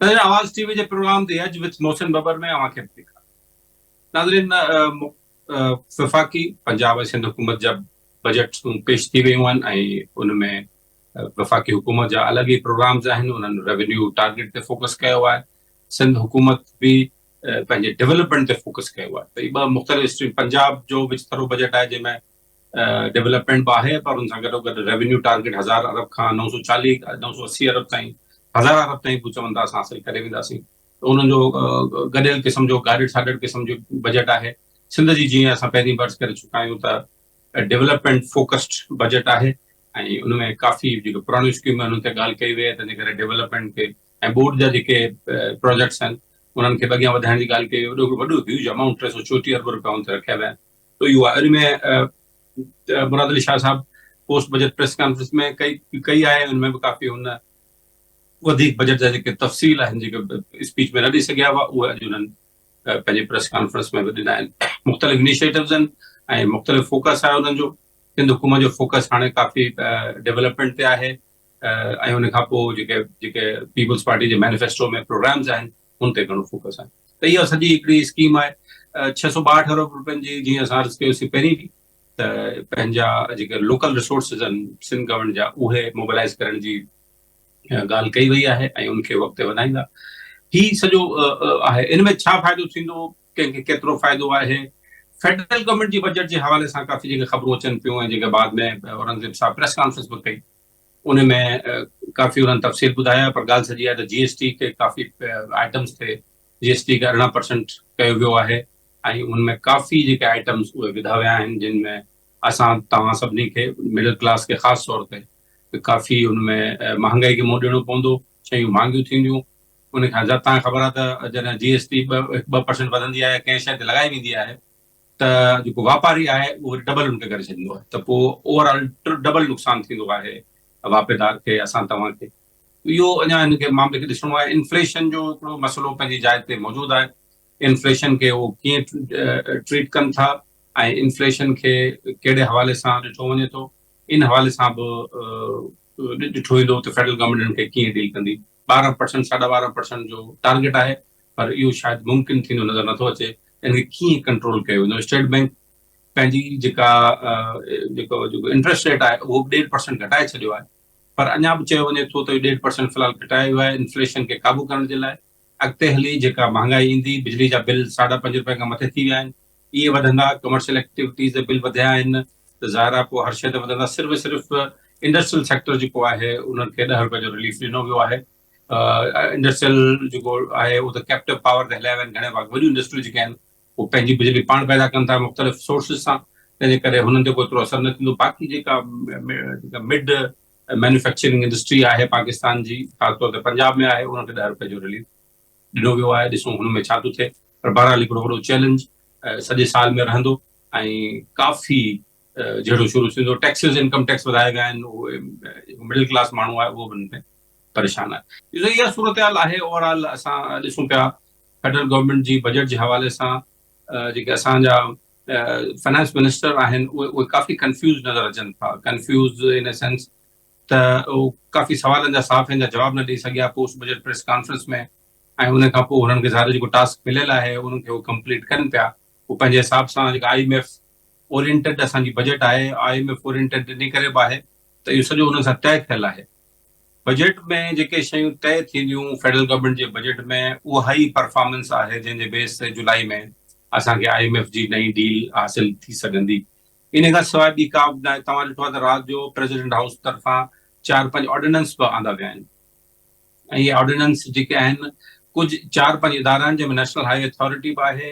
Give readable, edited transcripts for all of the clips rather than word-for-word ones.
नज़र आवाज़ टीवी जे प्रोग्राम दी अज विथ मोहसिन बबर में अवां खे दिखा नाज़रीन वफ़ाक़ी पंजाब ऐं सिंध हुकूमत जा बजट पेश थी वियूं आहिनि ऐं उनमें वफ़ाक़ी हुकूमत जा अलॻि ई प्रोग्राम्स आहिनि। उन्हनि रेवेन्यू टारगेट ते फोकस कयो आहे। सिंध हुकूमत बि पंहिंजे डेवलपमेंट ते फोकस कयो आहे। त इहे ॿ मुख़्तलिफ़ स्ट्रीम, पंजाब जो विचथरो बजट आहे जंहिंमें डेवलपमेंट बि आहे, पर उन सां गॾोगॾु रेवेन्यू टारगेट 1000 अरब खां 940 980 अरब ताईं 1000 अरब ताईं बि चवनि था असां हासिल करे वेंदासीं। उन्हनि जो गॾियल क़िस्म जो गाॾिड़ साॾिड़ क़िस्म जो बजट आहे। सिंध जी जीअं असां पहिरीं बर्स करे चुका आहियूं त डेवलपमेंट फोकस्ड बजट आहे ऐं उनमें काफ़ी जेके पुराणियूं स्कीमूं आहिनि उन ते ॻाल्हि कई वई आहे। तंहिंजे करे डेवलपमेंट खे ऐं बोर्ड जा जेके प्रोजेक्ट्स आहिनि उन्हनि खे अॻियां वधाइण जी ॻाल्हि कई। वॾो ह्यूज अमाउंट 334 अरब रुपया उन ते रखिया विया आहिनि। त इहो आहे। उनमें मुराद अली शाह साहब पोस्ट बजट प्रेस कॉन्फ्रेंस में कई आहे। उनमें बि काफ़ी हुन वधीक बजट जा जेके तफ़सील आहिनि जेके स्पीच में न ॾेई सघिया हुआ उहे अॼु उन्हनि पंहिंजे प्रेस कॉन्फ्रेंस में बि ॾिना आहिनि। मुख़्तलिफ़ इनिशिएटिव्स आहिनि ऐं मुख़्तलिफ़ फोकस आहे उन्हनि जो। सिंध हुकूमत जो फोकस हाणे काफ़ी डेवलपमेंट ते आहे ऐं उन खां पोइ जेके पीपल्स पार्टी जे मैनिफेस्टो में प्रोग्राम्स आहिनि उन ते घणो फोकस आहे। त इहा सॼी हिकिड़ी स्कीम आहे 662 अरब रुपयनि जी। जीअं असां अर्ज़ु कयोसीं पहिरीं बि त पंहिंजा जेके लोकल रिसोर्सिस आहिनि सिंध गवर्नमेंट जा उहे मोबिलाइज़ करण जी ॻाल्हि कई वई आहे ऐं उनखे वक़्तु वधाईंदा। ही सॼो आहे। इन में छा फ़ाइदो थींदो, कंहिंखे केतिरो फ़ाइदो आहे। फेडरल गवर्नमेंट जी बजट जे हवाले सां काफ़ी जेके ख़बरूं अचनि पियूं ऐं जेके बाद में औरंगज़ेब साहब प्रेस कॉन्फ्रेंस बि कई उन में काफ़ी उन्हनि तफ़सील ॿुधाया। पर ॻाल्हि सॼी आहे त GST खे काफ़ी आइटम्स ते GST खे 18% कयो वियो आहे ऐं उनमें काफ़ी जेके आइटम्स उहे विधा विया आहिनि जिन में असां तव्हां सभिनी खे मिडिल क्लास खे ख़ासि तौर ते काफ़ी उनमें महांगाई खे मुंहुं ॾियणो पवंदो। शयूं महांगियूं थींदियूं। उन खां तव्हांखे ख़बर आहे त जॾहिं GST 2% वधंदी आहे कंहिं शइ ते लॻाई वेंदी आहे त जेको वापारी आहे उहो डबल उनखे करे छॾींदो आहे। त पोइ ओवरऑल डबल नुक़सानु थींदो आहे वापेदार खे, असां तव्हांखे। इहो अञा हिनखे मामले खे ॾिसणो आहे। इन्फ्लेशन जो हिकिड़ो मसइलो पंहिंजी जाइ ते मौजूदु आहे। इन्फ्लेशन खे उहो कीअं ट्रीट कनि था ऐं इन्फ्लेशन खे कहिड़े हवाले सां ॾिठो वञे थो, इन हवाले सां बि ॾिठो वेंदो त फेडरल गवर्नमेंट खे कीअं डील कंदी। 12% 12.5% जो टारगेट आहे पर इहो शायदि मुमकिन थींदो नज़र नथो अचे। इनखे कीअं कंट्रोल कयो वेंदो। स्टेट बैंक पंहिंजी जेको इंट्रस्ट रेट आहे उहो 1.5% घटाए छॾियो आहे पर अञा बि चयो वञे थो त 1.5% फ़िलहाल घटायो वियो आहे इन्फ्लेशन खे क़ाबू करण जे लाइ। अॻिते हली जेका महांगाई ईंदी, बिजली जा बिल 5.5 रुपए खां मथे थी विया आहिनि, इहे वधंदा। कमर्शियल एक्टिविटीज़ जा बिल वधिया आहिनि त ज़ाहिर आहे पोइ हर शइ ते वधंदा। सिर्फ़ु इंडस्ट्रियल सेक्टर जेको आहे उन्हनि खे 10 रुपए जो रिलीफ ॾिनो वियो आहे। इंडस्ट्रियल जेको आहे उहो त कैप्टिव पावर ते हलिया विया आहिनि। घणे भाग वॾियूं इंडस्ट्रियूं जेके आहिनि उहे पंहिंजी बिजली पाण पैदा कनि था मुख़्तलिफ़ सोर्सिस सां, तंहिंजे करे हुननि ते कोई एतिरो असरु न थींदो। बाक़ी जेका मिड मैन्युफैक्चरिंग इंडस्ट्री आहे पाकिस्तान जी, ख़ासि तौर ते पंजाब में आहे, उन्हनि खे 10 रुपए जो रिलीफ ॾिनो वियो आहे। ॾिसूं हुन में छा थो थिए। पर बहरहाल हिकिड़ो वॾो चैलेंज सॼे साल में रहंदो ऐं काफ़ी जहिड़ो शुरू थींदो। टैक्सिस, इनकम टैक्स वधाए विया आहिनि। उहे मिडिल क्लास माण्हू आहे उहो बि हिन में परेशान आहे। इहा सूरत हाल आहे। ओवरऑल असां ॾिसूं पिया फेडरल गवर्नमेंट जी बजट जे हवाले सां जेके असांजा फाइनेंस मिनिस्टर आहिनि उहे काफ़ी कंफ्यूज़ नज़र अचनि था। कंफ्यूज़ इन सेंस त उहो काफ़ी सवालनि जा साफ़ जा जवाब न ॾेई सघिया पोस्ट बजट प्रेस कॉन्फ्रेंस में ऐं उन खां पोइ हुननि खे ज़ाहिर जेको टास्क मिलियल आहे उनखे उहो कंप्लीट कनि पिया। उहो पंहिंजे हिसाब सां जेका IMF ओरिएंटेड असांजी बजट आहे, IMF ओरिएंटेड इन करे बि आहे त इहो सॼो हुन सां तय थियल आहे। बजट में जेके शयूं तय थींदियूं फेडरल गवर्नमेंट जे बजट में उहा ई परफॉर्मेंस आहे जंहिंजे बेस ते जुलाई में असांखे IMF जी नई डील हासिल थी सघंदी। इन खां सवाइ ॿी का बि न आहे। तव्हां ॾिठो आहे त राति जो प्रेसिडेंट हाउस तरफ़ां 4-5 ऑर्डिनेंस बि आंदा विया आहिनि ऐं इहे ऑर्डिनेंस जेके आहिनि कुझु 4-5 इदारा आहिनि जंहिंमें नेशनल हाईवे अथॉरिटी बि आहे,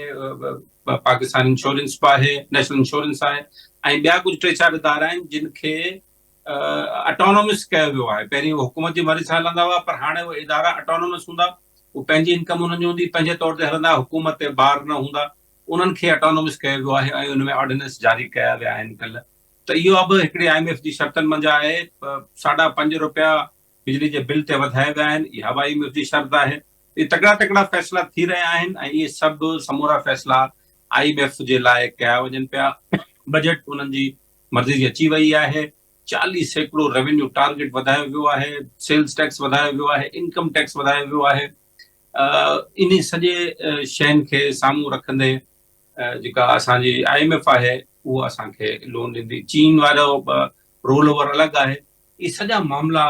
पाकिस्तान इंश्योरेंस बि आहे, नेशनल इंश्योरेंस आहे ऐं ॿिया कुझु 3-4 इदारा आहिनि जिन खे ऑटोनोमस कयो वियो आहे। पहिरीं हुकूमत जी मर्ज़ी सां हलंदा हुआ पर हाणे उहे इदारा ऑटोनोमस हूंदा। उहे पंहिंजी इनकम उन्हनि जी हूंदी, पंहिंजे तौर ते हलंदा, हुकूमत ते बार न हूंदा। उन्हनि खे ऑटोनोमस कयो वियो आहे ऐं उन में ऑर्डिनेंस जारी कया विया आहिनि कल्ह। त इहो बि हिकिड़ी IMF जी शर्तनि मंझि आहे। 5.5 रुपया बिजली जे बिल ते वधाए विया आहिनि, इहा बि IMF जी शर्त आहे। इहे तगड़ा फैसला थी रहिया आहिनि ऐं इहे सभु समूरा फैसला IMF जे लाइ कया वञनि पिया। बजट उन्हनि जी मर्ज़ी जी अची वई आहे। 40% रेवेन्यू टारगेट वधायो वियो आहे, सेल्स टैक्स वधायो वियो आहे, इनकम टैक्स वधायो वियो आहे इन सॼे शयुनि खे साम्हूं रखंदे जेका असांजी IMF आहे उहा असांखे लोन ॾींदी, चीन वारो रोल ओवर अलॻि आहे। इहे सॼा मामला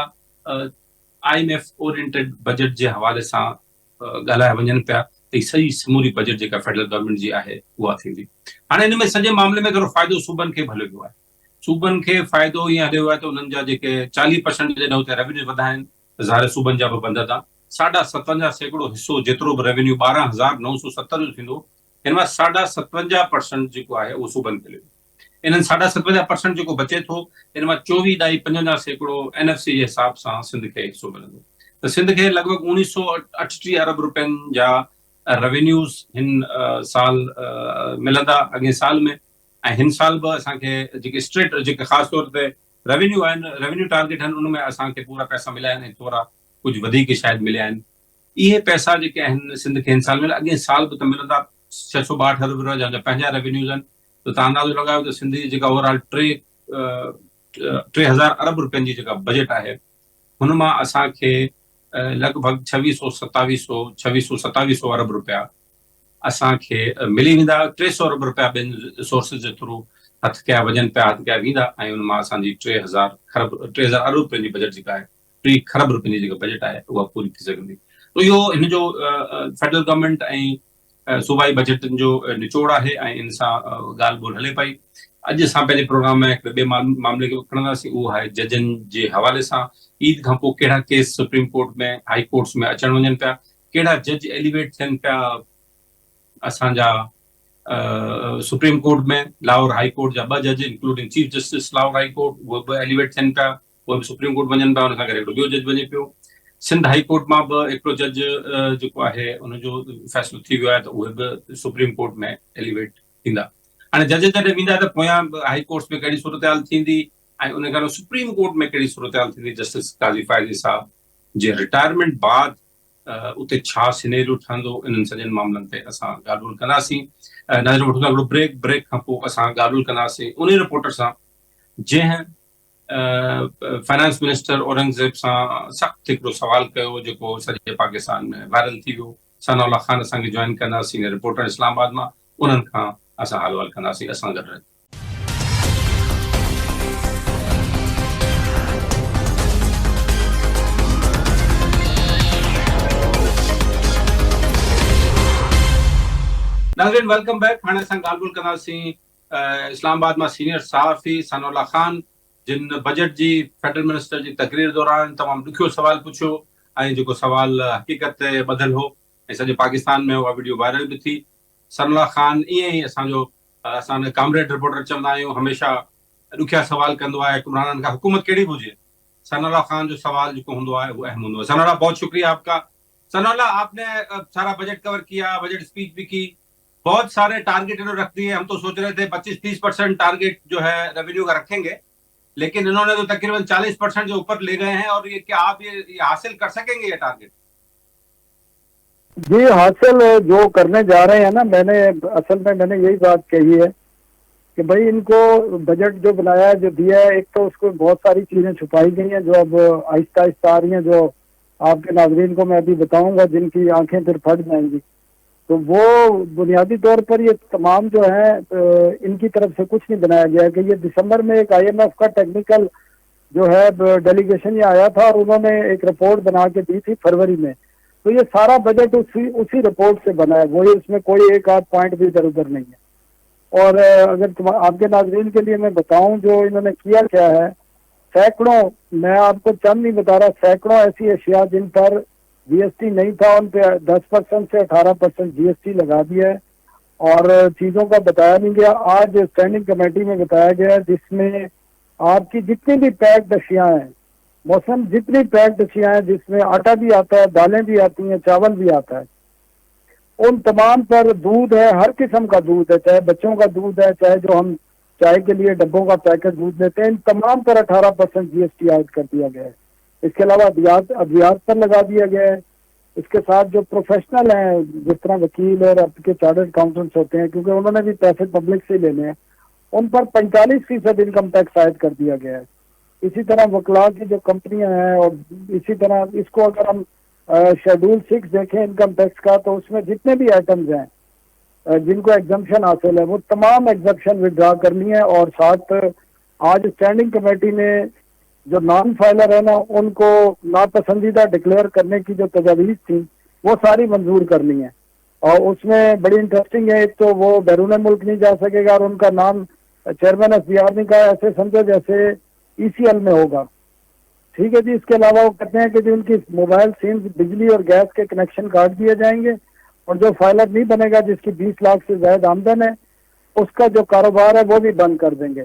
IMF ओरिएंटेड बजट जे हवाले सां ॻाल्हाए वञनि पिया त सॼी समूरी बजट जेका फेडरल गवर्नमेंट जी आहे उहा थींदी। हाणे हिन में सॼे मामले में थोरो फ़ाइदो सूबनि खे बि हलियो वियो आहे। सूबनि खे फ़ाइदो ईअं हलियो आहे त उन्हनि जा जेके 40% जॾहिं हुते रेवेन्यू वधाइनि त ज़ाहिर सूबनि जा बि बंददा 57% हिसो जेतिरो बि रेवेन्यू 12,970 जो थींदो, हिन मां 57% जेको आहे उहो सूबनि खे मिलियो। इन्हनि 57% जेको बचे थो हिन मां 24.55% NFC जे हिसाब सां सिंध खे हिसो मिलंदो। त सिंध खे लॻभॻि 1938 अरब रुपयनि जा रेवेन्यूज़ हिन साल मिलंदा अॻे साल में। ऐं हिन साल बि असांखे जेके स्टेट जेके ख़ासि तौर ते रेवेन्यू आहिनि, रेवेन्यू टारगेट आहिनि, उन में असांखे पूरा पैसा मिलिया आहिनि ऐं थोरा कुझु वधीक शायदि मिलिया आहिनि। इहे पैसा जेके आहिनि सिंध खे हिन साल मिलिया, अॻे साल बि त मिलंदा। 662 अरब रुपया जा पंहिंजा रेवेन्यूज़ आहिनि। त तव्हां अंदाज़ो लॻायो त सिंध जी जेका ओवरऑल 3,000 अरब रुपयनि जी जेका बजट आहे हुन मां असांखे लॻभॻि 2600-2700 अरब रुपया असांखे मिली वेंदा। 300 अरब रुपया ॿियनि सोर्सिस जे थ्रू हथ कया वञनि पिया, हथ कया वेंदा ऐं उन मां असांजी 3,000 अरब रुपयनि जी बजट जेका आहे 3 खरब रुपयनि जी जेका बजट आहे उहा पूरी थी सघंदी। त इहो हिन जो फेडरल गवर्नमेंट ऐं सूबाई बजटनि जो निचोड़ आहे ऐं इन सां ॻाल्हि ॿोल हले पई। अॼु असां पंहिंजे प्रोग्राम में हिकिड़े ॿिए मामले खे खणंदासीं, उहो आहे जजनि जे हवाले सां। ईद खां पोइ कहिड़ा केस सुप्रीम कोर्ट में, हाई कोर्ट्स में अचण वञनि पिया, कहिड़ा जज एलिवेट थियनि पिया असांजा सुप्रीम कोर्ट में। लाहौर हाई कोर्ट जा 2 जज including chief justice Lahore high court उहे बि एलिवेट थियनि पिया, उहे बि सुप्रीम कोर्ट वञनि पिया। उन सां गॾु हिकिड़ो ॿियो जज वञे पियो। सिंध हाई कोर्ट मां बि हिकिड़ो जज जेको आहे उनजो फ़ैसिलो थी वियो आहे त उहे बि सुप्रीम कोर्ट में एलिवेट थींदा। हाणे जज जॾहिं वेंदा त पोयां हाई कोर्ट्स में कहिड़ी सूरत थींदी ऐं उन खां सुप्रीम कोर्ट में कहिड़ी सूरत थींदी। जस्टिस काज़ी फ़ाइज़ी साहब जे रिटायरमेंट बाद उते छा सिनेरियो ठहंदो, इन्हनि सॼनि मामलनि ते असां ॻाल्हि ॿोल कंदासीं। नज़र वठूं था हिकिड़ो ब्रेक खां पोइ असां ॻाल्हि ॿोल कंदासीं उन रिपोर्टर सां जंहिं फाइनेंस मिनिस्टर औरंगज़ेब सां सख़्तु हिकिड़ो सवाल कयो जेको सॼे पाकिस्तान में वायरल थी वियो। सनाउल्लाह खान असांखे जॉइन कंदा, सीनियर रिपोर्टर इस्लामाबाद मां। उन्हनि खां असां हाल वाल कंदासीं। असां गॾु रहियो। नाज़रीन वेलकम बैक। हाणे असां ॻाल्हि ॿोल कंदासीं इस्लामाबाद मां सीनियर सहाफ़ी सनाउल्लाह खान, जिन बजट जी फेडरल मिनिस्टर जी तकरीर दौरान तमामु ॾुखियो सवाल पुछियो ऐं जेको सवाल हक़ीक़त ते ॿधल हो ऐं सॼे पाकिस्तान में उहा वीडियो वायरल बि थी। सनाउल्लाह खान ईअं ई असांजो कामरेड रिपोर्टर चवंदा आहियूं, हमेशह ॾुखिया सवाल कंदो आहे। हुकुमराननि खां हुकूमत कहिड़ी बि हुजे, सनाउल्लाह खान जो सवाल जेको हूंदो आहे उहो अहम हूंदो है। सनाउल्लाह बहुत शुक्रिया आपका। सनाउल्लाह आपने सारा बजट कवर किया, बजट स्पीच भी की, बहुत सारे टारगेट इन्होंने रख दिए। हम तो सोच रहे थे 25-30% टारगेट जो है रेवेन्यू का रखेंगे, लेकिन इन्होंने तो तकरीबन 40% जो ऊपर ले गए हैं। और ये क्या आप ये हासिल कर सकेंगे ये टारगेट? जी हासिल जो करने जा रहे हैं ना, मैंने यही बात कही है कि भाई इनको बजट जो बनाया है, जो दिया है, एक तो उसको बहुत सारी चीजें छुपाई गई हैं जो अब आहिस्ता आहिस्ता आ रही हैं, जो आपके नाज़रीन को मैं अभी बताऊंगा, जिनकी आंखें फिर फट जाएंगी। तो वो बुनियादी तौर पर ये तमाम जो है इनकी तरफ से कुछ नहीं बनाया गया कि ये दिसंबर में एक IMF का टेक्निकल जो है डेलीगेशन ये आया था और उन्होंने एक रिपोर्ट बना के दी थी फरवरी में। तो ये सारा बजट उसी रिपोर्ट से बना है, वही उसमें कोई एक आध पॉइंट भी इधर उधर नहीं है। और अगर आपके नाज़रीन के लिए मैं बताऊं जो इन्होंने किया क्या है, सैकड़ों, मैं आपको चंद नहीं बता रहा, सैकड़ों ऐसी अशिया जिन पर GST नहीं था उन पे 10% से 18% GST लगा दिया है और चीज़ों का बताया नहीं गया। आज स्टैंडिंग कमेटी में बताया गया जिसमें आपकी जितनी भी पैक्ड अशिया हैं, मौसम जितनी पैक्ड अशिया हैं, जिसमें आटा भी आता है, दालें भी आती हैं, चावल भी आता है, उन तमाम पर दूध है, हर किस्म का दूध है, चाहे बच्चों का दूध है, चाहे जो हम चाय के लिए डब्बों का पैकेट दूध लेते हैं, इन तमाम पर 18% GST आयद कर दिया गया है। इसके अलावा अद्वियात पर लगा दिया गया है। इसके साथ जो प्रोफेशनल हैं, जिस तरह वकील और आपके चार्टर्ड अकाउंटेंट्स होते हैं, क्योंकि उन्होंने भी पैसे पब्लिक से लेने हैं, उन पर 45% इनकम टैक्स आयद कर दिया गया है। इसी तरह वकला की जो कंपनियां हैं, और इसी तरह इसको अगर हम शेड्यूल 6 देखें इनकम टैक्स का, तो उसमें जितने भी आइटम्स हैं जिनको एग्जम्पशन हासिल है वो तमाम एग्जम्पशन विड्रा करनी है। और साथ आज स्टैंडिंग कमेटी ने जो नॉन फाइलर है ना उनको नापसंदीदा डिक्लेयर करने की जो तजावीज़ थी वो सारी मंजूर करनी है। और उसमें बड़ी इंटरेस्टिंग है, एक तो वो बैरून मुल्क नहीं जा सकेगा और उनका नाम चेयरमैन SBR ने कहा ऐसे समझो जैसे ECL में होगा। ठीक है जी। इसके अलावा वो कहते हैं कि जो उनकी मोबाइल सिम्स, बिजली और गैस के कनेक्शन काट दिए जाएंगे और जो फाइलर नहीं बनेगा जिसकी 20 लाख से ज्यादा आमदन है उसका जो कारोबार है वो भी बंद कर देंगे।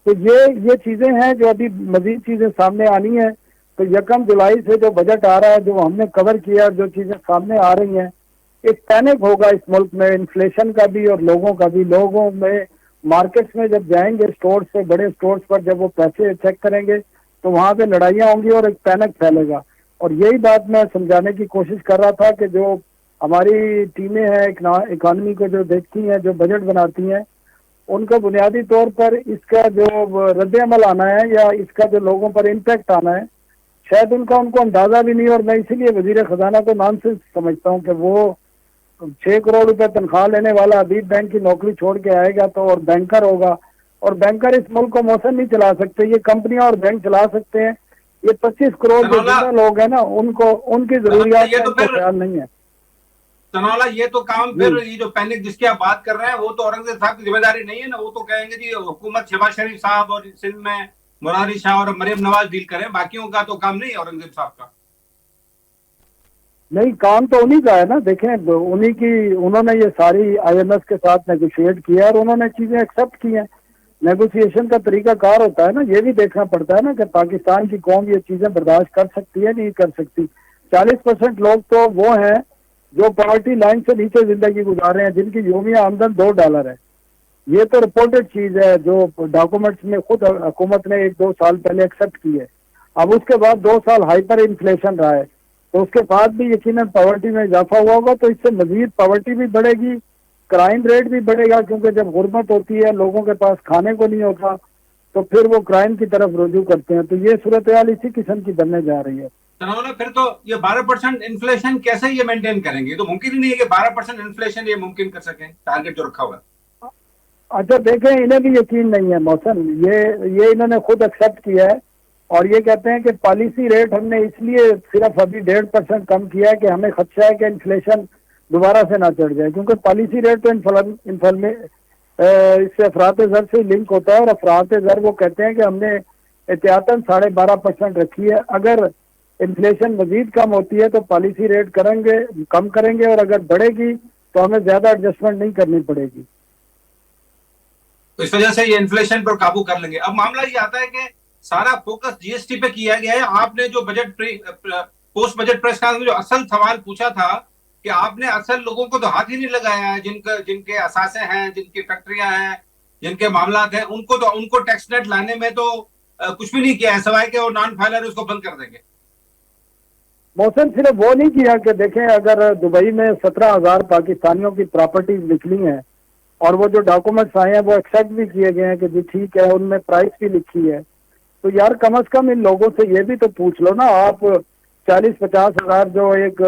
तो ये चीजें हैं जो अभी मजीद चीजें सामने आनी है। तो 1 जुलाई से जो बजट आ रहा है, जो हमने कवर किया, जो चीजें सामने आ रही हैं, एक पैनिक होगा इस मुल्क में, इन्फ्लेशन का भी और लोगों का भी। लोगों में मार्केट्स में जब जाएंगे स्टोर से, बड़े स्टोर्स पर जब वो पैसे चेक करेंगे तो वहां पे लड़ाइयाँ होंगी और एक पैनिक फैलेगा। और यही बात मैं समझाने की कोशिश कर रहा था कि जो हमारी टीमें हैं इकोनॉमी को जो देखती हैं, जो बजट बनाती हैं, उनको बुनियादी तौर पर इसका जो रद्द-ए-अमल आना है या इसका जो लोगों पर इम्पैक्ट आना है शायद उनको अंदाजा भी नहीं। और मैं इसीलिए वजीर खजाना को नॉनसेंस समझता हूँ कि वो 6 करोड़ रुपए तनख्वाह लेने वाला अभी बैंक की नौकरी छोड़ के आएगा तो और बैंकर होगा, और बैंकर इस मुल्क को मौसम नहीं चला सकते, ये कंपनियां और बैंक चला सकते हैं। ये 25 करोड़ जो जिंदा लोग हैं ना उनको उनकी जरूरियात का उनको ख्याल नहीं है। तनौला, ये तो काम फिर ये जो पैनिक जिसकी आप बात कर रहे हैं वो तो औरंगजेब साहब की जिम्मेदारी नहीं है ना। वो तो कहेंगे जी हुकूमत शहबाज शरीफ साहब और सिंध में मुरारी शाह और मरियम नवाज डील करें, बाकियों का तो काम नहीं है औरंगजेब साहब का। नहीं, काम तो उन्हीं का है ना। देखें उन्हीं की, उन्होंने ये सारी IMF के साथ नेगोशिएट किया और उन्होंने चीजें एक्सेप्ट की हैं। नेगोशिएशन का तरीका कार होता है ना, ये भी देखना पड़ता है ना कि पाकिस्तान की कौम ये चीजें बर्दाश्त कर सकती है नहीं कर सकती। 40% लोग तो वो हैं जो पॉवर्टी लाइन से नीचे जिंदगी गुजार रहे हैं, जिनकी योमिया आमदन $2 है। ये तो रिपोर्टेड चीज है जो डॉक्यूमेंट्स में खुद हुकूमत ने 1-2 साल पहले एक्सेप्ट की है। अब उसके बाद 2 साल हाइपर इन्फ्लेशन रहा है, तो उसके बाद भी यकीनन पॉवर्टी में इजाफा हुआ होगा, तो इससे मजीद पॉवर्टी भी बढ़ेगी, क्राइम रेट भी बढ़ेगा, क्योंकि जब गुर्बत होती है, लोगों के पास खाने को नहीं होता, तो फिर वो क्राइम की तरफ रुजू करते हैं। तो ये सूरत हाल इसी किस्म की बनने जा रही है। फिर तो ये 12% इन्फ्लेशन कैसे ये मेंटेन करेंगे? तो मुमकिन ही नहीं है कि 12% इन्फ्लेशन ये मुमकिन कर सकें, टारगेट जो रखा हुआ है। अच्छा देखें, इन्हें भी यकीन नहीं है मौसम, ये इन्होंने खुद एक्सेप्ट किया है और ये कहते हैं कि पॉलिसी रेट हमने इसलिए सिर्फ अभी 1.5% कम किया है कि हमें खदशा है कि इन्फ्लेशन दोबारा से ना चढ़ जाए, क्योंकि पॉलिसी रेट तो इससे अफरात ज़र से लिंक होता है और अफरात ज़र वो कहते हैं कि हमने एहतियातन 12.5% रखी है। अगर इन्फ्लेशन मजीद कम होती है तो पॉलिसी रेट कम करेंगे और अगर बढ़ेगी तो हमें ज्यादा एडजस्टमेंट नहीं करनी पड़ेगी। तो इस वजह से ये इन्फ्लेशन पर काबू कर लेंगे। अब मामला ये आता है कि सारा फोकस GST पे किया गया है। आपने जो पोस्ट बजट प्रेस कॉन्फ्रेंस में जो असल सवाल पूछा था कि आपने असल लोगों को तो हाथ ही नहीं लगाया है, जिनके असासे हैं, जिनकी फैक्ट्रियां हैं, जिनके मामलात हैं, उनको टैक्स नेट लाने में तो कुछ भी नहीं किया है, सवाए कि वो नॉन फाइलर उसको बंद कर देंगे। मौसम सिर्फ वो नहीं किया कि देखें अगर दुबई में 17,000 पाकिस्तानियों की प्रॉपर्टीज निकली हैं और वो जो डॉक्यूमेंट्स आए हैं वो एक्सेप्ट भी किए गए हैं कि जी ठीक है, उनमें प्राइस भी लिखी है, तो यार कम से कम इन लोगों से ये भी तो पूछ लो ना। आप 40-50 हजार जो एक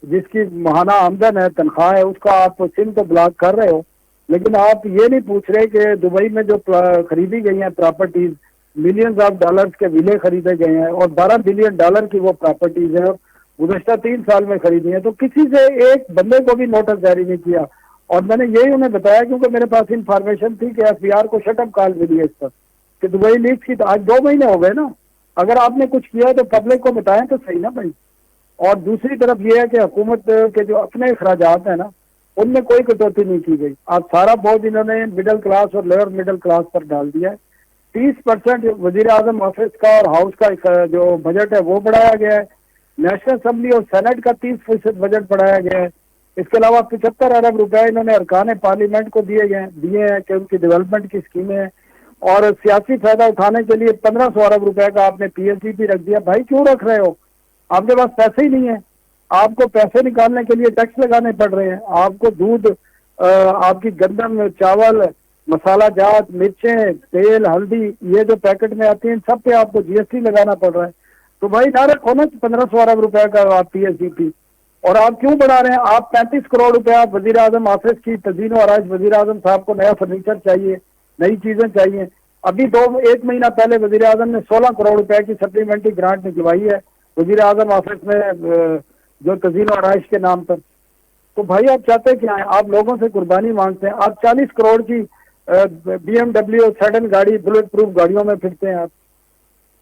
जिसकी माहाना आमदन है, तनख्वाह है, उसका आप सिम तो ब्लॉक कर रहे हो, लेकिन आप ये नहीं पूछ रहे कि दुबई में जो खरीदी गई हैं प्रॉपर्टीज, मिलियंस ऑफ डॉलर्स के विले खरीदे गए हैं और $12 बिलियन की वो प्रॉपर्टीज है, गुज़श्ता 3 साल में खरीदी है, तो किसी से एक बंदे को भी नोटिस जारी नहीं किया। और मैंने यही उन्हें बताया क्योंकि मेरे पास इंफॉर्मेशन थी कि FBR को शटअप कॉल मिली है इस पर कि दुबई लीक्स की। तो आज 2 महीने हो गए ना, अगर आपने कुछ किया तो पब्लिक को बताएं तो सही ना भाई। और दूसरी तरफ ये है कि हुकूमत के जो अपने अखराजात है ना, उनमें कोई कटौती नहीं की गई। आज सारा बोझ इन्होंने मिडिल क्लास और लोअर मिडिल क्लास पर डाल दिया है। 30% वजीर आजम ऑफिस का और हाउस का जो बजट है वो बढ़ाया गया है। नेशनल असेंबली और सेनेट का 30% बजट बढ़ाया गया है। इसके अलावा 75 अरब रुपए इन्होंने अरकान पार्लियामेंट को दिए हैं कि उनकी डेवलपमेंट की स्कीमें हैं। और सियासी फायदा उठाने के लिए 1500 अरब रुपए का आपने PSDP रख दिया। भाई क्यों रख रहे हो? आपके पास पैसे ही नहीं है, आपको पैसे निकालने के लिए टैक्स लगाने पड़ रहे हैं। आपको दूध, आपकी गंदम, चावल, मसाला जात, मिर्चें, तेल, हल्दी, ये जो पैकेट में आती हैं सब पे आपको GST लगाना पड़ रहा है। तो भाई ना रखो ना 1500 अरब रुपए का आप PSDP। और आप क्यों बढ़ा रहे हैं? आप 35 करोड़ रुपया वजीर आजम ऑफिस की तजीन और आज वजीर आजम साहब को नया फर्नीचर चाहिए, नई चीजें चाहिए। अभी एक महीना पहले वजीर आजम ने 16 करोड़ रुपए की सप्लीमेंट्री ग्रांट निकलवाई है वजीर आजम ऑफिस में, जो तजीन और आयश के नाम पर। तो भाई आप चाहते क्या है? आप लोगों से कुर्बानी मांगते हैं। आप 40 करोड़ की BMW सेडन गाड़ी, बुलेट प्रूफ गाड़ियों में फिरते हैं आप।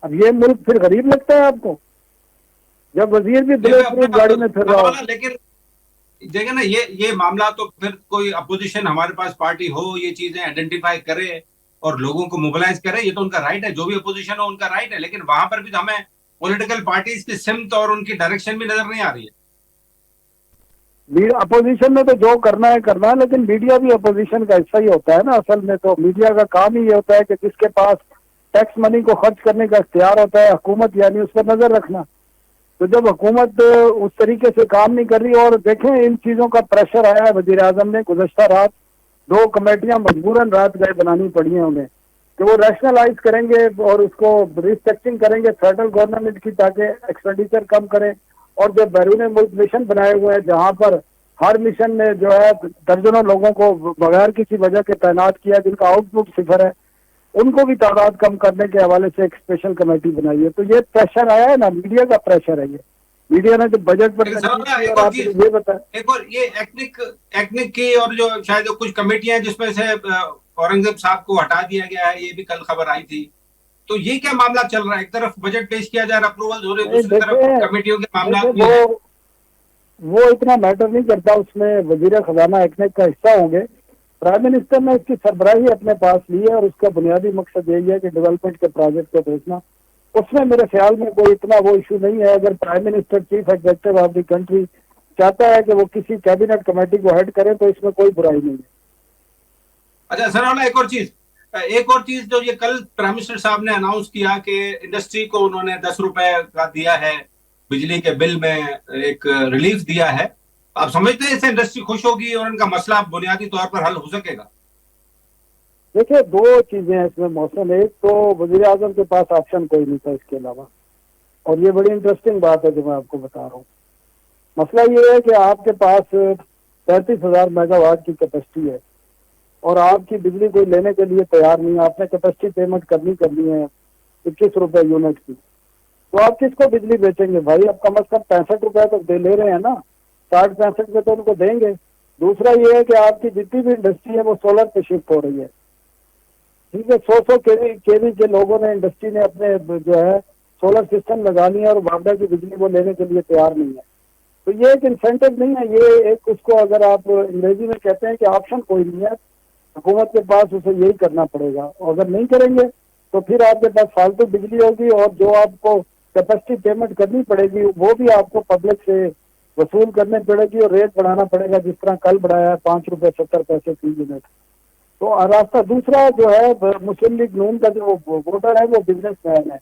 अब ये मुल्क फिर गरीब लगता है आपको, जब वजीर भी बुलेट प्रूफ गाड़ी में फिर रहा हो? लेकिन देखिए ना, ये मामला तो फिर कोई अपोजिशन हमारे पास पार्टी हो, ये चीजें आइडेंटिफाई करे और लोगों को मोबिलाइज करे, ये तो उनका राइट है। जो भी अपोजिशन हो उनका राइट है, लेकिन वहां पर भी तो हमें पॉलिटिकल पार्टीज की सिमत और उनकी डायरेक्शन भी नजर नहीं आ रही है। अपोजिशन में तो जो करना है, लेकिन मीडिया भी अपोजिशन का हिस्सा ही होता है ना। असल में तो मीडिया का काम ही ये होता है कि जिसके पास टैक्स मनी को खर्च करने का इख्तियार होता है हुकूमत, यानी उस पर नजर रखना। तो जब हुकूमत उस तरीके से काम नहीं कर रही, और देखें इन चीजों का प्रेशर आया है वजीर आजम ने, गुज़श्ता रात 2 कमेटियां मजबूरन रात गए बनानी पड़ी हैं उन्हें कि वो रैशनलाइज करेंगे और उसको रिस्ट्रक्चरिंग करेंगे फेडरल गवर्नमेंट की, ताकि एक्सपेंडिचर कम करें। और जो बैरून मुल्क मिशन बनाए हुए हैं, जहां पर हर मिशन ने जो है दर्जनों लोगों को बगैर किसी वजह के तैनात किया जिनका आउटपुट सिफर है, उनको भी तादाद कम करने के हवाले से एक स्पेशल कमेटी बनाई है। तो ये प्रेशर आया है ना, मीडिया का प्रेशर है। ये मीडिया ने जो बजट पर ये बताया, एक और ये एक्निक की और जो शायद कुछ कमेटियां हैं जिसमें से औरंगजेब साहब को हटा दिया गया है, ये भी कल खबर आई थी। तो ये क्या मामला चल रहा है? एक तरफ बजट पेश किया जा रहा है, अप्रूवल हो रही है, दूसरी तरफ कमेटियों के मामला। वो इतना मैटर नहीं करता, उसमें वजीर खजाना एक्निक का हिस्सा होंगे। प्राइम मिनिस्टर ने इसकी सरबराही अपने पास ली है और उसका बुनियादी मकसद यही है कि डेवलपमेंट के प्रोजेक्ट को भेजना। उसमें मेरे ख्याल में कोई इतना वो इशू नहीं है। अगर prime minister chief executive of the country चाहता है कि वो किसी कैबिनेट कमेटी को हेड करे तो इसमें कोई बुराई नहीं है। अच्छा सर, एक और चीज जो ये कल प्राइम मिनिस्टर साहब ने अनाउंस किया कि इंडस्ट्री को उन्होंने 10 रुपए का दिया है, बिजली के बिल में एक रिलीफ दिया है। आप समझते हैं इससे इंडस्ट्री खुश होगी और उनका मसला बुनियादी तौर पर हल हो सकेगा? देखिए, 2 चीजें हैं इसमें मौसम। एक तो वजीर आजम के पास ऑप्शन कोई नहीं था इसके अलावा, और ये बड़ी इंटरेस्टिंग बात है जो मैं आपको बता रहा हूँ। मसला ये है कि आपके पास 35,000 मेगावाट की कैपेसिटी है और आपकी बिजली कोई लेने के लिए तैयार नहीं है। आपने कैपेसिटी पेमेंट करनी है 21 रुपए यूनिट की, तो आप किसको बिजली बेचेंगे भाई? अब कम से कम 65 रुपए तो दे ले रहे हैं ना, 60-65 रुपए तो उनको देंगे। दूसरा ये है कि आपकी जितनी भी इंडस्ट्री है वो सोलर पे शिफ्ट हो रही है। ठीक है, 100 केवी के लोगों ने, इंडस्ट्री ने अपने जो है सोलर सिस्टम लगा लिया और वापडा की बिजली वो लेने के लिए तैयार नहीं है। तो ये एक इंसेंटिव नहीं है, ये एक उसको अगर आप अंग्रेजी में कहते हैं कि ऑप्शन कोई नहीं है, हुकूमत के पास उसे यही करना पड़ेगा। और अगर नहीं करेंगे तो फिर आपके पास फालतू बिजली होगी और जो आपको कैपेसिटी पेमेंट करनी पड़ेगी वो भी आपको पब्लिक से वसूल करनी पड़ेगी और रेट बढ़ाना पड़ेगा, जिस तरह कल बढ़ाया 5 रुपए 70 पैसे फी यूनिट। तो रास्ता दूसरा जो है, मुस्लिम लीग नून का जो वोटर है वो बिजनेसमैन है,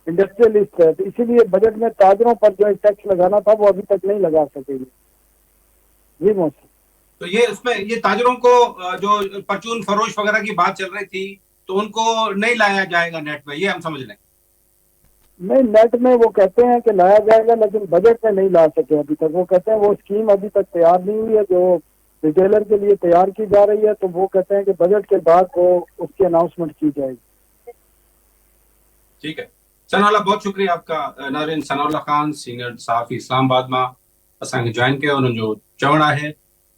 इंडस्ट्रियलिस्ट है, तो इसीलिए बजट में ताजरों पर जो टैक्स लगाना था वो अभी तक नहीं लगा सकेंगे। जी मौसम, तो ये उसमें ये ताजरों को जो परचून फरोश वगैरह की बात चल रही थी, तो उनको नहीं लाया जाएगा नेट में, ये हम समझ लें? नहीं, नेट में वो कहते हैं कि लाया जाएगा, लेकिन बजट में नहीं ला सके अभी तक। वो कहते हैं वो स्कीम अभी तक तैयार नहीं हुई है जो रिटेलर के लिए तैयार की जा रही है, तो वो कहते हैं कि बजट के बाद वो उसकी अनाउंसमेंट की जाएगी। ठीक है सनाउल्लाह, बहुत शुक्रिया आपका। नाज़रीन, सनाउल्लाह खान सीनियर सहाफ़ी इस्लामाबाद मां असांखे जॉइन कयो। उन्हनि जो चवणु आहे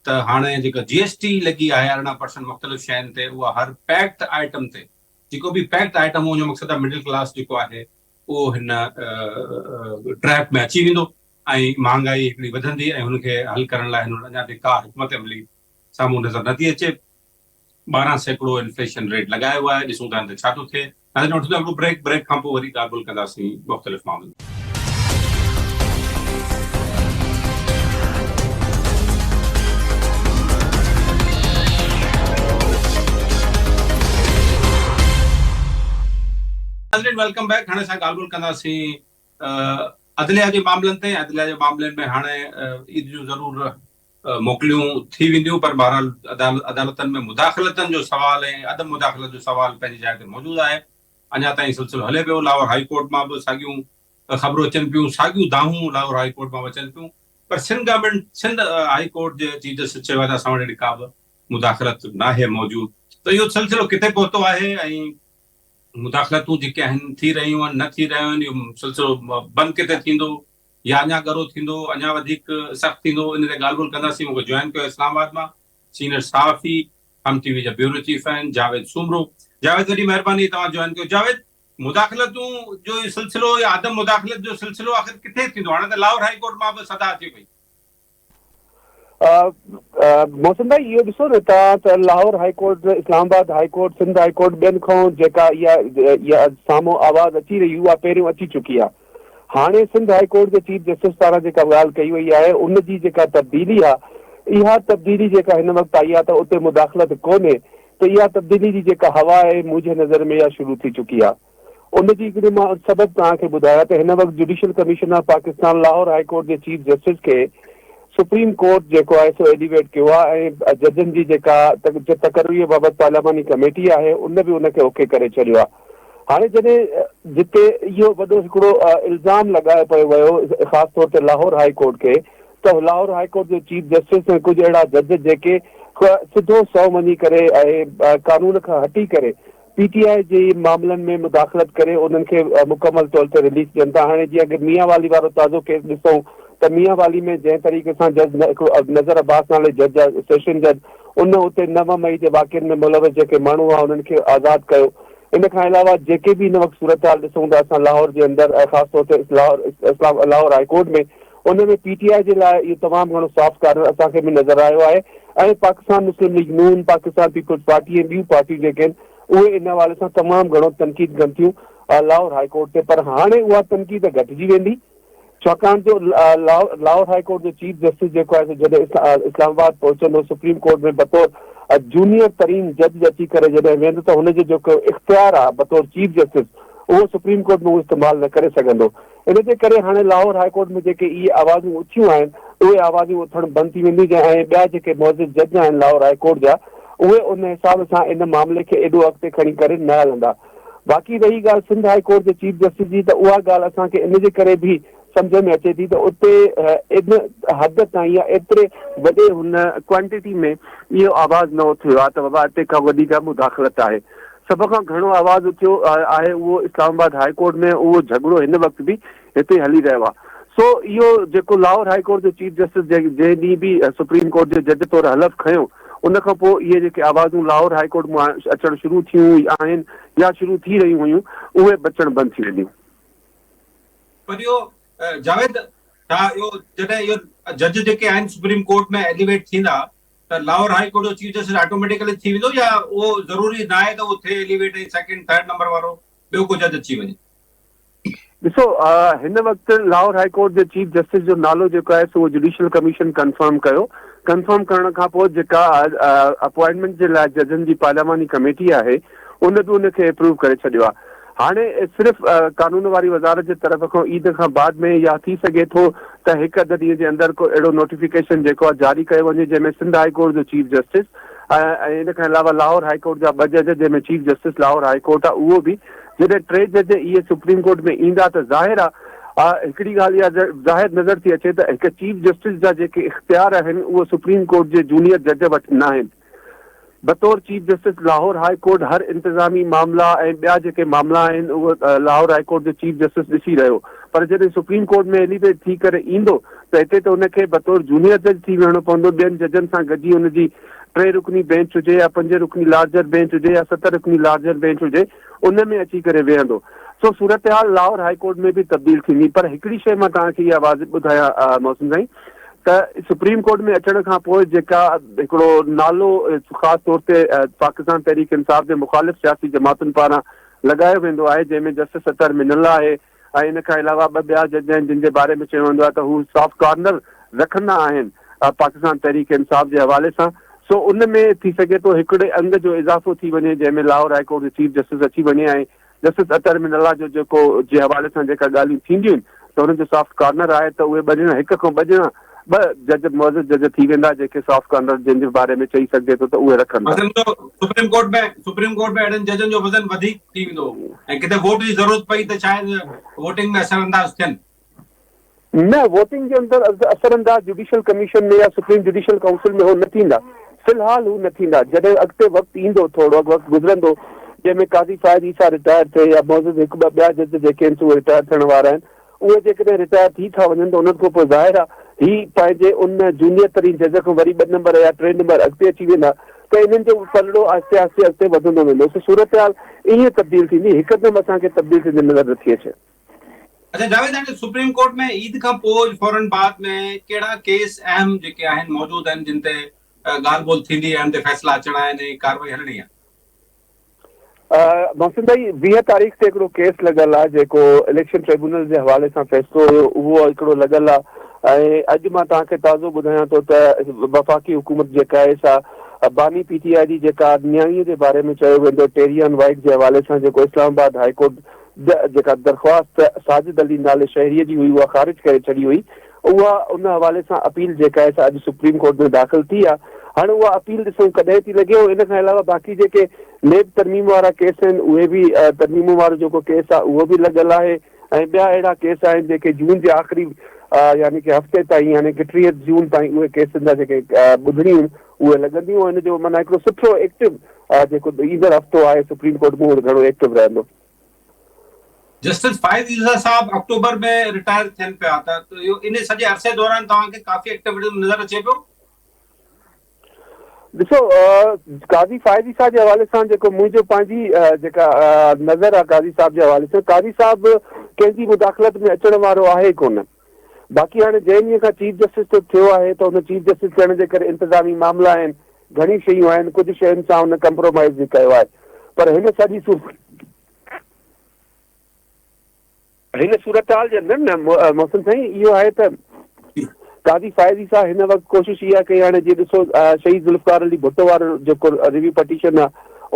त हाणे जेका GST लॻी आहे 18% मुख़्तलिफ़ शयुनि ते, उहा हर पैक्ड आइटम ते, जेको बि पैक्ड आइटम हो, उनजो मक़सदु आहे मिडिल क्लास जेको आहे उहो हिन ट्रैप में अची वेंदो ऐं महांगाई हिकिड़ी वधंदी ऐं हुनखे हल करण लाइ हिन अञा ताईं का हिकमत अमली साम्हूं नज़र नथी अचे। 12% इन्फ्लेशन रेट लॻायो आहे, ॾिसूं था छा थो थिए। ब्रेक खां पोइ वरी ॻाल्हि कंदासीं मुख़्तलिफ़ मामलनि। Welcome back. हाणे असां ॻाल्हि कंदासीं अदलिया जे मामलनि ते। अदलिया जे मामलनि में हाणे ईद जूं ज़रूर मोकलियूं थी वेंदियूं, पर बहरहाल अदालतनि में मुदाख़लतनि जो सवाल ऐं अदम मुदाख़लत जो सवाल पंहिंजी जाइ ते मौजूदु आहे। अञा ताईं सिलसिलो हले पियो। लाहौर हाई कोर्ट मां बि साॻियूं ख़बरूं अचनि पियूं, साॻियूं दाहूं लाहौर हाई कोर्ट मां अचनि पियूं, पर Sindh government, Sindh high court जे चीफ जस्टिस चयो आहे त असां वटि का बि मुदाख़लत न आहे मौजूदु। त इहो सिलसिलो किथे पहुतो आहे ऐं मुदाख़लतूं जेके आहिनि थी रहियूं आहिनि, न थी रहियूं आहिनि, इहो सिलसिलो बंदि किथे थींदो या अञा ॻरो थींदो, अञा वधीक सख़्तु थींदो, इन ते ॻाल्हि ॿोल्हि कंदासीं। मूंखे जॉइन कयो इस्लामाबाद मां सीनियर सहाफ़ी, हम टीवी जा ब्यूरो चीफ आहिनि जावेद सूमरो। जावेद, वॾी महिरबानी तव्हां जॉइन कयो। जावेद, मुदाख़लतूं जो इहो सिलसिलो या आदम मुदाख़लत जो सिलसिलो आख़िर किथे थींदो? हाणे त लाहौर हाई कोर्ट मां बि सदा अचे पई। मौसम भाई, इहो ॾिसो न तव्हां त Lahore high court, Islamabad high court, Sindh high court, ॿियनि खां जेका इहा साम्हूं आवाज़ अची रही उहा पहिरियों अची चुकी आहे। हाणे सिंध हाई कोर्ट जे चीफ जस्टिस पारां जेका ॻाल्हि कई वई आहे उन जी जेका तब्दीली आहे, इहा तब्दीली जेका हिन वक़्तु आई आहे त उते मुदाख़लत कोन्हे, त इहा तब्दीली जी जेका हवा आहे मुंहिंजे नज़र में इहा शुरू थी चुकी आहे। उन जी हिकिड़ी मां सबबु तव्हांखे ॿुधायां त हिन वक़्तु judicial commission of Pakistan Lahore high court जे चीफ जस्टिस खे सुप्रीम कोर्ट जेको आहे सो एलिवेट कयो आहे, ऐं जजनि जी जेका तकरीर बाबति पार्लियामानी कमेटी आहे उन बि उनखे ओके करे छॾियो आहे। हाणे जॾहिं जिते इहो वॾो हिकिड़ो इल्ज़ाम लॻायो पियो वियो ख़ासि तौर ते लाहौर हाई कोर्ट खे, त लाहौर हाई कोर्ट जो चीफ जस्टिस ऐं कुझु अहिड़ा जज जेके सिधो सौ वञी करे ऐं कानून खां हटी करे PTI जे मामलनि में मुदाख़लत करे उन्हनि खे मुकमल तौर ते रिलीज़ ॾियनि था। हाणे जीअं अगरि मियां वाली वारो ताज़ो केस ॾिसूं त मियां वाली में जंहिं तरीक़े सां जज नज़र अब्बास नाले जज आहे, सेशन जज, उन उते 9 मई जे वाक़िअनि में मुलविस जेके माण्हू आहे उन्हनि खे आज़ादु कयो। इन खां अलावा जेके बि हिन वक़्तु सूरत हाल ॾिसूं था असां लाहौर जे अंदरि, ख़ासि तौर ते लाहौर हाई कोर्ट में, उन में PTI जे लाइ इहो तमामु घणो सॉफ्ट कार्नर असांखे बि नज़र आयो आहे। ऐं पाकिस्तान मुस्लिम लीग नून, पाकिस्तान पीपल्स पार्टी ऐं ॿियूं पार्टियूं जेके आहिनि उहे इन हवाले सां तमामु घणो तनक़ीद कनि थियूं लाहौर हाई कोर्ट ते। पर हाणे उहा तनक़ीद घटिजी वेंदी, छाकाणि जो लाहौर हाई कोर्ट जो चीफ जस्टिस जेको आहे जॾहिं इस्लामाबाद पहुचंदो सुप्रीम कोर्ट में बतौर जूनियर तरीन जज अची करे जॾहिं वेंदो त हुनजो जेको इख्तियार आहे बतौर चीफ जस्टिस उहो सुप्रीम कोर्ट में उहो इस्तेमालु न करे सघंदो। इन जे करे हाणे लाहौर हाई कोर्ट में जेके इहे आवाज़ूं उथियूं आहिनि उहे आवाज़ूं उथणु बंदि थी वेंदियूं, ऐं ॿिया जेके मौजूदु जज आहिनि लाहौर हाई कोर्ट जा उहे उन हिसाब सां इन मामले खे एॾो अॻिते खणी करे न हलंदा। बाक़ी रही ॻाल्हि सिंध हाई कोर्ट जे चीफ जस्टिस जी, त उहा ॻाल्हि असांखे इन जे करे बि सम्झ में अचे थी त उते इन हद ताईं या एतिरे वॾे हुन क्वांटिटी में इहो आवाज़ न उथियो आहे त बाबा हिते खां वॾी का मुदाख़लत आहे। सभ खां घणो आवाज़ उथियो आहे उहो इस्लामाबाद हाई कोर्ट में, उहो झगड़ो हिन वक़्तु बि हिते हली रहियो आहे। सो इहो जेको लाहौर हाई कोर्ट जो चीफ जस्टिस जंहिं ॾींहुं बि सुप्रीम कोर्ट जे जज तौरु हलफ़ खयो, उन खां पोइ इहे जेके आवाज़ूं लाहौर हाई कोर्ट मां अचणु शुरू थियूं आहिनि या शुरू थी रहियूं हुयूं उहे बचणु बंदि थी वेंदियूं। पर इहो जावेद, छा इहो जॾहिं इहो जज जेके आहिनि सुप्रीम कोर्ट में एलिवेट थींदा त लाहौर हाई कोर्ट जो चीफ जस्टिस ऑटोमेटिकली थी वेंदो, या उहो ज़रूरी न आहे त उहो थिए एलिवेट ऐं सेकंड थर्ड नंबर वारो ॿियो को जज अची वञे? ॾिसो, हिन वक़्तु लाहौर हाई कोर्ट जे चीफ जस्टिस जो नालो जेको आहे सो जुडिशियल कमीशन कंफर्म कयो। कंफर्म करण खां पोइ जेका अपॉइंटमेंट जे लाइ जजनि जी पार्लियामानी कमेटी आहे उन बि उनखे अप्रूव करे छॾियो आहे। हाणे सिर्फ़ु कानून वारी वज़ारत जे तरफ़ खां ईद खां बाद में या थी सघे थो त हिकु अधु ॾींहं जे अंदरि को अहिड़ो नोटिफिकेशन जेको आहे जारी कयो वञे जंहिंमें सिंध हाई कोर्ट जो चीफ जस्टिस ऐं इन खां अलावा लाहौर हाई कोर्ट जा 2 जज जंहिंमें chief justice Lahore high court आहे उहो बि, जॾहिं 3 जज इहे सुप्रीम कोर्ट में ईंदा त ज़ाहिर आहे हिकिड़ी ॻाल्हि इहा ज़ाहिर नज़र थी अचे त हिकु चीफ जस्टिस जा जेके इख्तियार आहिनि उहे सुप्रीम कोर्ट जे जूनियर जज वटि न आहिनि। बतौर chief justice Lahore high court हर इंतज़ामी मामला ऐं ॿिया जेके मामला आहिनि उहे लाहौर हाई कोर्ट जो चीफ जस्टिस ॾिसी रहियो, पर जॾहिं सुप्रीम कोर्ट में एलिवेट थी करे ईंदो त हिते त हुनखे बतौर जूनियर जज थी वेहणो पवंदो, ॿियनि जजनि सां गॾिजी हुनजी 3 रुकनी बेंच हुजे या 5 रुकनी लार्जर बेंच हुजे या 7 रुकनी लार्जर बेंच हुजे, उन में अची करे वेहंदो। सो सूरत हाल लाहौर हाई कोर्ट में बि तब्दील थींदी। पर हिकिड़ी शइ मां तव्हांखे इहा वाज़िब ॿुधायां मौसम साईं, त सुप्रीम कोर्ट में अचण खां पोइ जेका हिकिड़ो नालो ख़ासि तौर ते पाकिस्तान तहरीक इंसाफ़ जे मुख़ालिफ़ सियासी जमातुनि पारां लॻायो वेंदो आहे, जंहिंमें जस्टिस अतर मिनल्ला आहे ऐं इन खां अलावा 2 ॿिया जज आहिनि जिन जे बारे में चयो वेंदो आहे त हू सॉफ्ट कॉर्नर रखंदा आहिनि पाकिस्तान तहरीक इंसाफ़ जे हवाले सां। सो उन में थी सघे थो हिकिड़े अंग जो इज़ाफ़ो थी वञे जंहिंमें लाहौर हाई कोर्ट जो चीफ जस्टिस अची वञे ऐं जस्टिस अतर मिनल्ला जो जेको जे हवाले सां जेका ॻाल्हियूं थींदियूं आहिनि त हुननि जो सॉफ्ट कॉर्नर आहे त उहे 2 ॼणा 1 खां 2 ॼणा ॿ जज मौजूद जज थी वेंदा जेके सॉफ्ट कॉर्नर जिन जे बारे में चई सघिजे थो त उहे रखंदा। सुप्रीम कोर्ट में अहिड़नि जजनि जो वज़न वधीक थी वेंदो ऐं किथे वोट जी ज़रूरत पई त शायदि वोटिंग में असरअंदाज थियनि। न, वोटिंग जे अंदरि असरअंदाज जुडिशियल कमीशन में या सुप्रीम जुडिशियल काउंसिल में हो न थींदा, फ़िलहाल हू न थींदा। जॾहिं अॻिते वक़्तु ईंदो, थोरो वक़्तु गुज़रंदो, जंहिंमें काज़ी फ़ाइद ईसा रिटायर थिए या मौजूदु हिकु ॿ ॿिया जज जेके आहिनि उहे रिटायर थियण वारा आहिनि, उहे जेकॾहिं रिटायर थी था वञनि त उन्हनि खां पोइ ज़ाहिर आहे ही पंहिंजे उन जूनियर तरीन जज खां वरी 2 नंबर या 3 नंबर अॻिते अची वेंदा त इन्हनि जो पलड़ो आहिस्ते आहिस्ते अॻिते वधंदो वेंदो। त सूरत हाल ईअं तब्दील थींदी, हिकदमि असांखे तब्दील थींदी नज़र नथी अचे। अच्छा जावेद, हाणे सुप्रीम कोर्ट में ईद खां पोइ फौरन बाद में कहिड़ा केस अहम जेके आहिनि मौजूद आहिनि जिन ते ॻाल्हि ॿोल थींदी आहे, ते फ़ैसिला अचणा आहिनि, कार्रवाई हलणी आहे? मोहसिन भाई 20 तारीख़ ते हिकिड़ो केस लॻल आहे जेको इलेक्शन ट्रिब्यूनल जे हवाले सां फ़ैसिलो हुयो, उहो हिकिड़ो लॻल आहे। ऐं अॼु मां तव्हांखे ताज़ो ॿुधायां थो त वफ़ाक़ी हुकूमत जेका आहे सा बानी PTI जी जेका न्याणीअ जे बारे में चयो वेंदो टेरियन वाइट जे हवाले सां जेको इस्लामाबाद हाईकोर्ट जेका दरख़्वास्त साजिद अली नाले शहरीअ जी हुई उहा ख़ारिज करे छॾी हुई, उहा उन हवाले सां अपील जेका आहे सा अॼु सुप्रीम कोर्ट में दाख़िल थी आहे। हाणे उहा अपील ॾिसूं कॾहिं थी लॻे। इन खां अलावा बाक़ी जेके नेब तरमीम वारा केस आहिनि उहे बि तरमीम वारो जेको केस आहे उहो बि लॻल आहे ऐं ॿिया अहिड़ा केस आहिनि जेके जून जे आख़िरी यानी कि हफ़्ते ताईं यानी कि 30 जून ताईं उहे केसनि जा जेके ॿुधणियूं उहे लॻंदियूं। हिन जो माना हिकिड़ो सुठो एक्टिव जेको ईंदड़ हफ़्तो आहे सुप्रीम कोर्ट में घणो एक्टिव रहंदो। जस्टिस फ़ाइज़ ईसा साहब अक्टूबर में रिटायर थियनि पिया था, त इहो इन सॼे अरसे दौरान तव्हांखे काफ़ी एक्टिविटी नज़र अचे पियो? ॾिसो, काज़ी फ़ाइज़ ईसा जे हवाले सां जेको मुंहिंजो पंहिंजी जेका नज़र आहे काज़ी साहब जे हवाले सां, काज़ी साहब कंहिंजी मुदाख़लत में अचण वारो आहे कोन। बाक़ी हाणे जंहिं ॾींहं खां चीफ जस्टिस थियो आहे त हुन चीफ जस्टिस थियण जे करे इंतिज़ामी मामला आहिनि, घणी शयूं आहिनि, कुझु शयुनि सां हुन कंप्रोमाइज़ बि कयो आहे। पर हिन सॼी सूरत हाल जे अंदरि न मोहसिन साईं इहो आहे त काज़ी फ़ाइज़ ईसा हिन वक़्तु कोशिशि इहा कई। हाणे जीअं ॾिसो शहीद ज़ुल्फ़िकार अली भुट्टो वारो जेको रिव्यू पटिशन आहे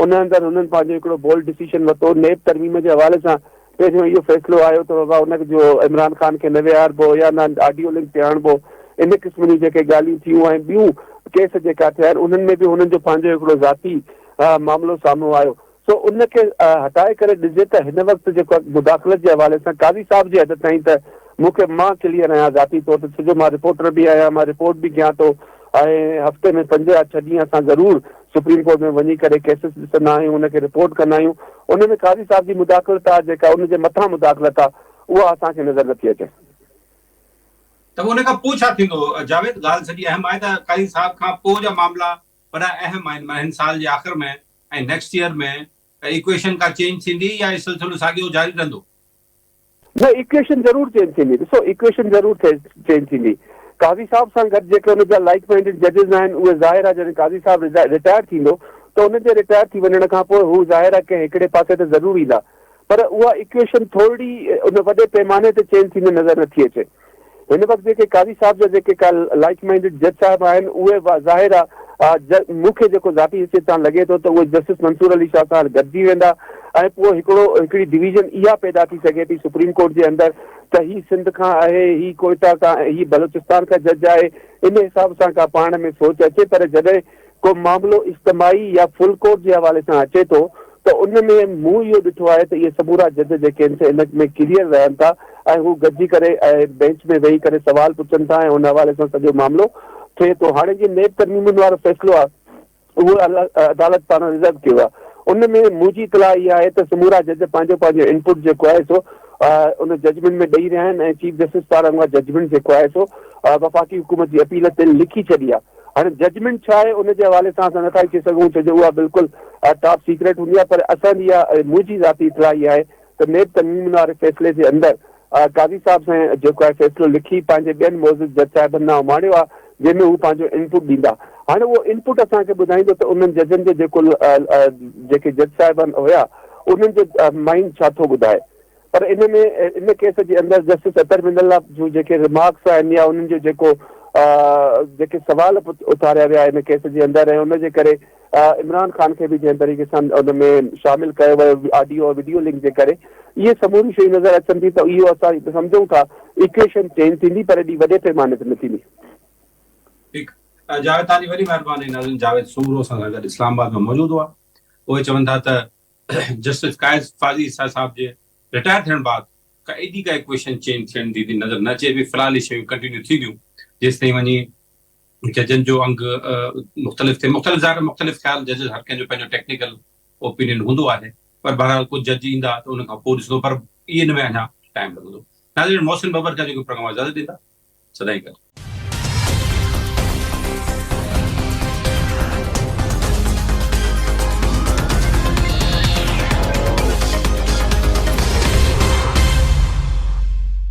उन अंदरि हुननि पंहिंजो हिकिड़ो बोल्ड डिसीजन वरितो नेब तरमीम जे हवाले सां। पहिरियों इहो फ़ैसिलो आयो त बाबा हुनखे जो इमरान ख़ान खे न विहारिबो या न ऑडियो लिंक ते आणिबो, इन क़िस्म जूं जेके ॻाल्हियूं थियूं ऐं ॿियूं केस जेका थिया आहिनि उन्हनि में बि हुननि जो पंहिंजो हिकिड़ो ज़ाती मामिलो साम्हूं आयो। सो उनखे हटाए करे ॾिजे त हिन वक़्तु जेको मुदाख़लत जे हवाले सां काज़ी साहब जे हद ताईं त मूंखे मां क्लियर आहियां ज़ाती तौर ते, छो जो मां रिपोर्टर बि आहियां, मां रिपोर्ट बि कयां थो ऐं हफ़्ते में 5 या 6 ॾींहं असां ज़रूरु सुप्रीम कोर्ट में वञी करे केसिस ॾिसंदा आहियूं, उनखे रिपोर्ट कंदा आहियूं। उन में काज़ी साहब जी मुदाख़लत आहे जेका उनजे मथां मुदाख़लत आहे उहा असांखे नज़र नथी अचे। त उन खां पोइ छा थींदो जावेद? ॻाल्हि सॼी अहम आहे त काज़ी साहब खां पोइ जा मामला वॾा अहम आहिनि, हिन साल जे आख़िर में ऐं नेक्स्ट ईयर में इक्वेशन का चेंज थींदी या सिलसिलो साॻियो जारी रहंदो? न, इक्वेशन ज़रूरु चेंज थींदी। ॾिसो, इक्वेशन ज़रूरु चेंज थींदी। काज़ी साहब सां गॾु जेके हुनजा लाइक माइंडेड जजिस आहिनि उहे ज़ाहिर आहे जॾहिं काज़ी साहब रिटायर थींदो त हुनजे रिटायर थी वञण खां पोइ हू ज़ाहिर आहे कंहिं हिकिड़े पासे ते ज़रूरु ईंदा, पर उहा इक्वेशन थोरी उन वॾे पैमाने ते चेंज थींदी नज़र नथी अचे। हिन वक़्तु जेके काज़ी साहब जा जेके लाइक माइंडेड जज साहिब आहिनि उहे ज़ाहिर आहे मूंखे जेको ज़ाती हिस्से सां लॻे थो त उहे जस्टिस मंसूर अली शाह सां गॾिजी वेंदा ऐं पोइ हिकिड़ी डिवीज़न इहा पैदा थी सघे थी सुप्रीम कोर्ट जे अंदरि त ही सिंध खां आहे, ही कोयटा खां, ही बलोचिस्तान खां जज आहे, इन हिसाब सां का पाण में सोच अचे। पर जॾहिं को मामिलो इज्तमाही या फुल कोर्ट जे हवाले सां अचे थो त उन में मूं इहो ॾिठो आहे त इहे समूरा जज जेके आहिनि इन में क्लियर रहनि था ऐं हू गॾिजी करे बेंच में वेही करे सवाल पुछनि था ऐं उन हवाले सां सॼो मामिलो थिए थो। हाणे जीअं नेब तरमीमुनि वारो फ़ैसिलो आहे उहो अदालत पारां रिज़र्व कयो आहे, उन में मुंहिंजी इतलाह इहा आहे त समूरा जज पंहिंजो इनपुट जेको आहे सो उन जजमेंट में ॾेई रहिया आहिनि ऐं चीफ जस्टिस पारां उहा जजमेंट जेको आहे सो वफ़ाक़ी हुकूमत जी अपील ते लिखी छॾी आहे। हाणे जजमेंट छा आहे उनजे हवाले सां असां नथा चई सघूं छो जो उहा बिल्कुलु टॉप सीक्रेट हूंदी आहे, पर असांजी मुंहिंजी ज़ाती इतलाह इहा आहे त नेब तरमीम वारे फ़ैसिले जे अंदरि काज़ी साहब सां जेको आहे फ़ैसिलो लिखी पंहिंजे ॿियनि मौजूद जज साहिबनि ॾांहुं माणियो आहे जंहिंमें हू पंहिंजो इनपुट ॾींदा। हाणे उहो इनपुट असांखे ॿुधाईंदो त उन्हनि जजनि जो जेके जज साहिबान हुया उन्हनि जो माइंड छा थो ॿुधाए। पर इन में इन केस जे अंदरि जस्टिस अतर मिनल्ला जूं जेके रिमार्क्स आहिनि या उन्हनि जो जेके सवाल उथारिया विया इन केस जे अंदरि ऐं उनजे करे इमरान ख़ान खे बि जंहिं तरीक़े सां उन में शामिलु कयो वियो ऑडियो और वीडियो लिंक जे करे इहे समूरी शयूं नज़र अचनि थी त इहो असां सम्झूं था इक्वेशन चेंज थींदी पर एॾी वॾे पैमाने ते न थींदी। ठीकु जावेद तव्हांजी वॾी महिरबानी। नाज़रीन जावेद सूरो सां गॾु इस्लामाबाद में मौजूदु हुआ। उहे चवनि था त जस्टिस काइस फाज़ी साहिब जे रिटायर थियण बाद का एॾी का इक्वेशन चेंज थियण जी नज़र न अचे पई। फ़िलहाल इहे शयूं कंटिन्यू थींदियूं जेसिताईं वञी जजनि जो अंग मुख़्तलिफ़ थिए। मुख़्तलिफ़ ख़्याल जजिस हर कंहिंजो पंहिंजो टेक्निकल ओपिनियन हूंदो आहे, पर बहरहाल कुझु जज ईंदा त उन खां पोइ ॾिसंदो, पर इहे हिन में अञा टाइम लॻंदो। नाज़रीन मोहसिन बबर खां जेको प्रोग्राम इजाज़त ॾींदा, सदाईं गॾु।